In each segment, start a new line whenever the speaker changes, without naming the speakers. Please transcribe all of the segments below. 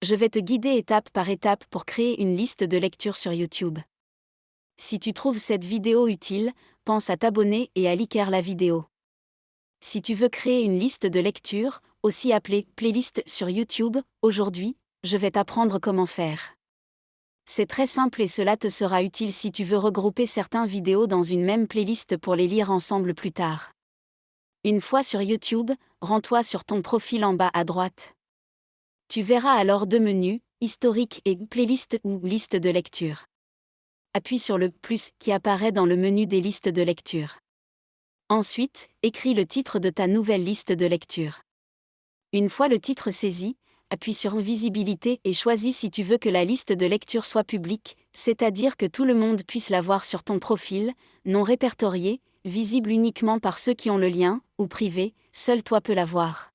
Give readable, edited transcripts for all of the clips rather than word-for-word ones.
Je vais te guider étape par étape pour créer une liste de lecture sur YouTube. Si tu trouves cette vidéo utile, pense à t'abonner et à liker la vidéo. Si tu veux créer une liste de lecture, aussi appelée playlist sur YouTube, aujourd'hui, je vais t'apprendre comment faire. C'est très simple et cela te sera utile si tu veux regrouper certaines vidéos dans une même playlist pour les lire ensemble plus tard. Une fois sur YouTube, rends-toi sur ton profil en bas à droite. Tu verras alors deux menus, historique et playlist ou liste de lecture. Appuie sur le plus qui apparaît dans le menu des listes de lecture. Ensuite, écris le titre de ta nouvelle liste de lecture. Une fois le titre saisi, appuie sur Visibilité et choisis si tu veux que la liste de lecture soit publique, c'est-à-dire que tout le monde puisse la voir sur ton profil, non répertoriée, visible uniquement par ceux qui ont le lien, ou privée, seul toi peux la voir.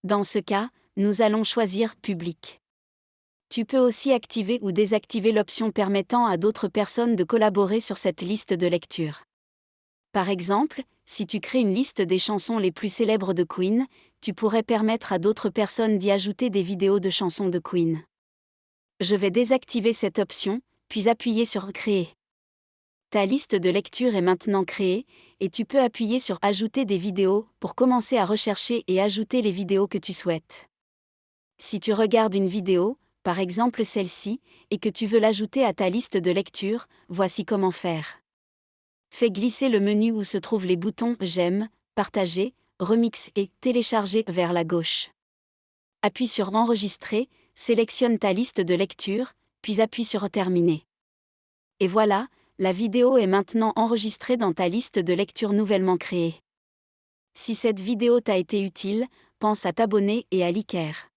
Dans ce cas, nous allons choisir Public. Tu peux aussi activer ou désactiver l'option permettant à d'autres personnes de collaborer sur cette liste de lecture. Par exemple, si tu crées une liste des chansons les plus célèbres de Queen, tu pourrais permettre à d'autres personnes d'y ajouter des vidéos de chansons de Queen. Je vais désactiver cette option, puis appuyer sur Créer. Ta liste de lecture est maintenant créée, et tu peux appuyer sur Ajouter des vidéos pour commencer à rechercher et ajouter les vidéos que tu souhaites. Si tu regardes une vidéo, par exemple celle-ci, et que tu veux l'ajouter à ta liste de lecture, voici comment faire. Fais glisser le menu où se trouvent les boutons J'aime, Partager, Remix et Télécharger vers la gauche. Appuie sur Enregistrer, sélectionne ta liste de lecture, puis appuie sur Terminer. Et voilà, la vidéo est maintenant enregistrée dans ta liste de lecture nouvellement créée. Si cette vidéo t'a été utile, pense à t'abonner et à liker.